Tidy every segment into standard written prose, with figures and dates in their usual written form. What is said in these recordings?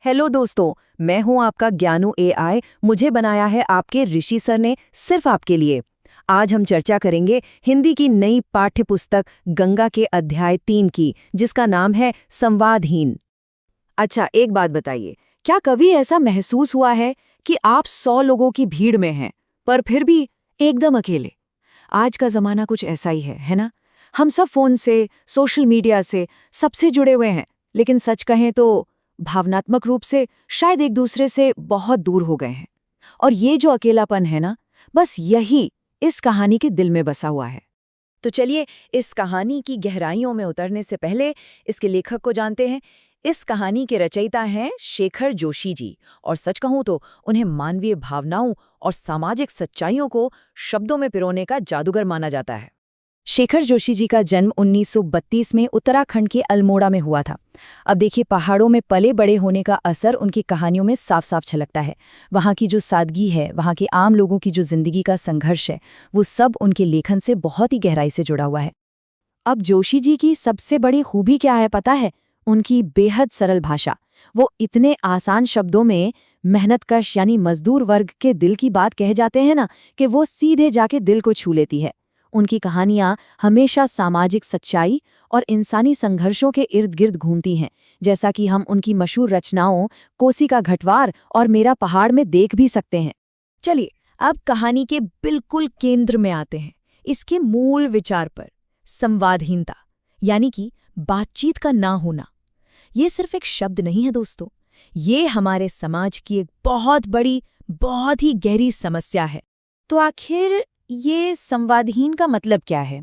Hello दोस्तों, मैं हूं आपका ज्ञानू एआई। मुझे बनाया है आपके ऋषि सर ने सिर्फ आपके लिए। आज हम चर्चा करेंगे हिंदी की नई पाठ्य पुस्तक गंगा के अध्याय 3 की, जिसका नाम है संवादहीन। अच्छा, एक बात बताइए, क्या कभी ऐसा महसूस हुआ है कि आप 100 लोगों की भीड़ में हैं, पर फिर भी एकदम अकेले? आज का जमाना कुछ ऐसा ही है ना? हम सब फोन से, सोशल मीडिया से, सबसे जुड़े हुए हैं, लेकिन सच कहें तो भावनात्मक रूप से शायद एक दूसरे से बहुत दूर हो गए हैं। और ये जो अकेलापन है ना, बस यही इस कहानी के दिल में बसा हुआ है। तो चलिए, इस कहानी की गहराइयों में उतरने से पहले इसके लेखक को जानते हैं। इस कहानी के रचयिता हैं शेखर जोशी जी, और सच कहूं तो उन्हें मानवीय भावनाओं और सामाजिक सच्चाइयों को शब्दों में पिरोने का जादूगर माना जाता है। शेखर जोशी जी का जन्म 1932 में उत्तराखंड के अल्मोड़ा में हुआ था। अब देखिए, पहाड़ों में पले बड़े होने का असर उनकी कहानियों में साफ साफ झलकता है। वहाँ की जो सादगी है, वहाँ के आम लोगों की जो जिंदगी का संघर्ष है, वो सब उनके लेखन से बहुत ही गहराई से जुड़ा हुआ है। अब जोशी जी की सबसे बड़ी खूबी क्या है पता है? उनकी बेहद सरल भाषा। वो इतने आसान शब्दों में मेहनतकश यानी मजदूर वर्ग के दिल की बात कह जाते हैं ना, कि वो सीधे जाके दिल को छू लेती है। उनकी कहानियां हमेशा सामाजिक सच्चाई और इंसानी संघर्षों के इर्द गिर्द घूमती हैं, जैसा कि हम उनकी मशहूर रचनाओं कोसी का घटवार और मेरा पहाड़ में देख भी सकते हैं। चलिए, अब कहानी के बिल्कुल केंद्र में आते हैं, इसके मूल विचार पर। संवादहीनता यानी कि बातचीत का ना होना। ये सिर्फ एक शब्द नहीं है दोस्तों, ये हमारे समाज की एक बहुत बड़ी, बहुत ही गहरी समस्या है। तो आखिर ये संवादहीन का मतलब क्या है?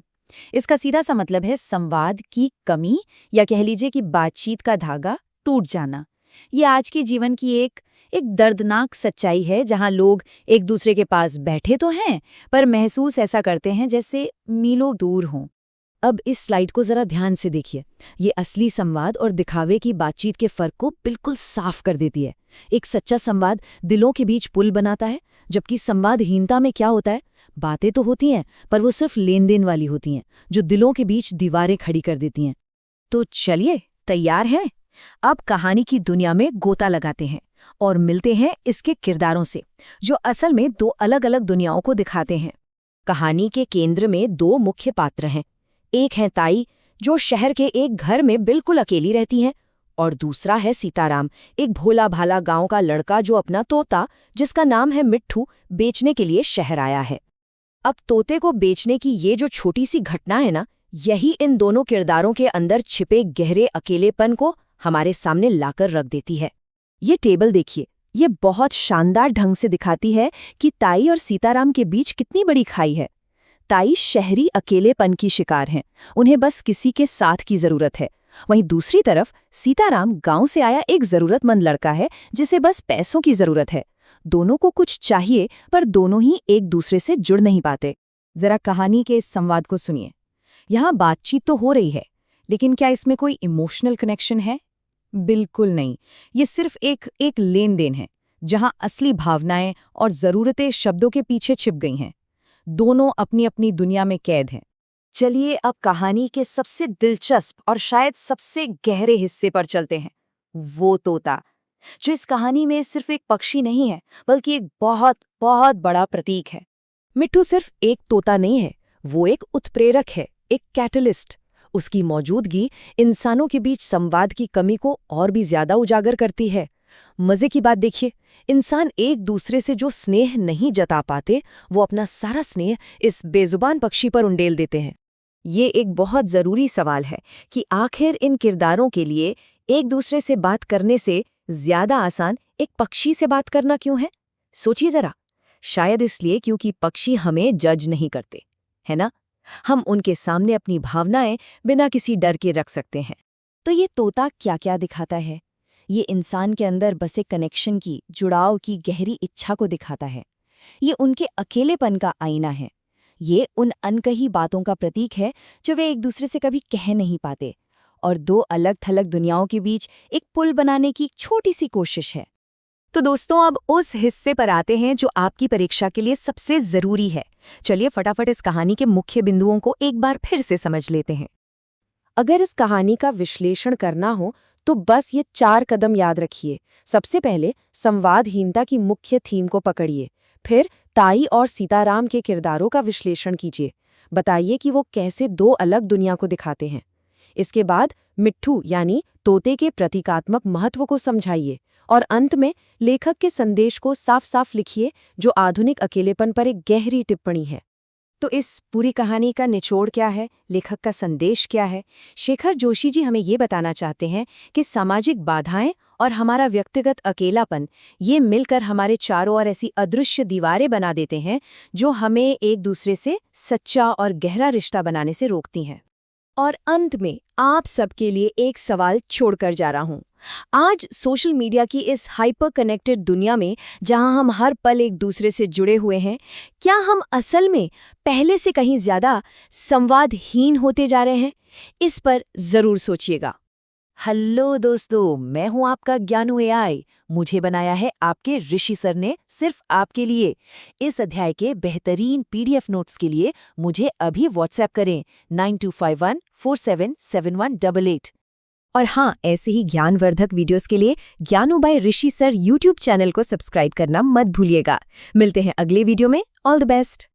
इसका सीधा सा मतलब है संवाद की कमी, या कह लीजिए कि बातचीत का धागा टूट जाना। ये आज के जीवन की एक दर्दनाक सच्चाई है, जहां लोग एक दूसरे के पास बैठे तो हैं, पर महसूस ऐसा करते हैं जैसे मीलों दूर हों। अब इस स्लाइड को जरा ध्यान से देखिए। ये असली संवाद और दिखावे की बातचीत के फर्क को बिल्कुल साफ कर देती है। एक सच्चा संवाद दिलों के बीच पुल बनाता है, जबकि संवादहीनता में क्या होता है? बातें तो होती हैं, पर वो सिर्फ लेन देन वाली होती हैं, जो दिलों के बीच दीवारें खड़ी कर देती हैं। तो चलिए, तैयार हैं? अब कहानी की दुनिया में गोता लगाते हैं और मिलते हैं इसके किरदारों से, जो असल में दो अलग अलग दुनियाओं को दिखाते हैं। कहानी के केंद्र में दो मुख्य पात्र हैं। एक है ताई, जो शहर के एक घर में बिल्कुल अकेली रहती है, और दूसरा है सीताराम, एक भोला भाला गांव का लड़का जो अपना तोता, जिसका नाम है मिट्ठू, बेचने के लिए शहर आया है। अब तोते को बेचने की ये जो छोटी सी घटना है ना, यही इन दोनों किरदारों के अंदर छिपे गहरे अकेलेपन को हमारे सामने लाकर रख देती है। ये टेबल देखिए, ये बहुत शानदार ढंग से दिखाती है कि ताई और सीताराम के बीच कितनी बड़ी खाई है। ताई शहरी अकेलेपन की शिकार हैं, उन्हें बस किसी के साथ की जरूरत है। वहीं दूसरी तरफ सीताराम गांव से आया एक जरूरतमंद लड़का है, जिसे बस पैसों की जरूरत है। दोनों को कुछ चाहिए, पर दोनों ही एक दूसरे से जुड़ नहीं पाते। जरा कहानी के इस संवाद को सुनिए। यहाँ बातचीत तो हो रही है, लेकिन क्या इसमें कोई इमोशनल कनेक्शन है? बिल्कुल नहीं। ये सिर्फ एक लेन देन है, जहाँ असली भावनाएं और जरूरतें शब्दों के पीछे छिप गई हैं। दोनों अपनी अपनी दुनिया में कैद हैं। चलिए, अब कहानी के सबसे दिलचस्प और शायद सबसे गहरे हिस्से पर चलते हैं। वो तोता, जो इस कहानी में सिर्फ एक पक्षी नहीं है, बल्कि एक बहुत बहुत बड़ा प्रतीक है। मिट्ठू सिर्फ एक तोता नहीं है, वो एक उत्प्रेरक है, एक कैटलिस्ट। उसकी मौजूदगी इंसानों के बीच संवाद की कमी को और भी ज्यादा उजागर करती है। मजे की बात देखिए, इंसान एक दूसरे से जो स्नेह नहीं जता पाते, वो अपना सारा स्नेह इस बेजुबान पक्षी पर उंडेल देते हैं। ये एक बहुत जरूरी सवाल है कि आखिर इन किरदारों के लिए एक दूसरे से बात करने से ज्यादा आसान एक पक्षी से बात करना क्यों है? सोचिए जरा। शायद इसलिए क्योंकि पक्षी हमें जज नहीं करते, है ना? हम उनके सामने अपनी भावनाएं बिना किसी डर के रख सकते हैं। तो ये तोता क्या क्या दिखाता है? ये इंसान के अंदर बसे कनेक्शन की, जुड़ाव की गहरी इच्छा को दिखाता है। ये उनके अकेलेपन का आईना है। ये उन अनकही बातों का प्रतीक है जो वे एक दूसरे से कभी कह नहीं पाते, और दो अलग थलग दुनियाओं के बीच एक पुल बनाने की छोटी सी कोशिश है। तो दोस्तों, अब उस हिस्से पर आते हैं जो आपकी परीक्षा के लिए सबसे जरूरी है। चलिए फटाफट इस कहानी के मुख्य बिंदुओं को एक बार फिर से समझ लेते हैं। अगर इस कहानी का विश्लेषण करना हो तो बस ये 4 कदम याद रखिए। सबसे पहले संवादहीनता की मुख्य थीम को पकड़िए। फिर ताई और सीताराम के किरदारों का विश्लेषण कीजिए। बताइए कि वो कैसे 2 अलग दुनिया को दिखाते हैं। इसके बाद मिट्ठू यानी तोते के प्रतीकात्मक महत्व को समझाइए और अंत में लेखक के संदेश को साफ-साफ लिखिए, जो आधुनिक अकेलेपन पर एक गहरी टिप्पणी है। तो इस पूरी कहानी का निचोड़ क्या है, लेखक का संदेश क्या है? शेखर जोशी जी हमें ये बताना चाहते हैं कि सामाजिक बाधाएं और हमारा व्यक्तिगत अकेलापन ये मिलकर हमारे चारों ओर ऐसी अदृश्य दीवारें बना देते हैं जो हमें एक दूसरे से सच्चा और गहरा रिश्ता बनाने से रोकती हैं। और अंत में आप सबके लिए एक सवाल छोड़कर जा रहा हूं। आज सोशल मीडिया की इस हाइपर कनेक्टेड दुनिया में जहां हम हर पल एक दूसरे से जुड़े हुए हैं, क्या हम असल में पहले से कहीं ज्यादा संवादहीन होते जा रहे हैं? इस पर जरूर सोचिएगा। हेलो दोस्तों, मैं हूं आपका ज्ञानू एआई। मुझे बनाया है आपके ऋषि सर ने सिर्फ आपके लिए। इस अध्याय के बेहतरीन पीडीएफ नोट्स के लिए मुझे अभी व्हाट्सएप करें 9251477188। और हाँ, ऐसे ही ज्ञानवर्धक वीडियोस के लिए ज्ञानू बाय ऋषि सर यूट्यूब चैनल को सब्सक्राइब करना मत भूलिएगा। मिलते हैं अगले वीडियो में। All the best.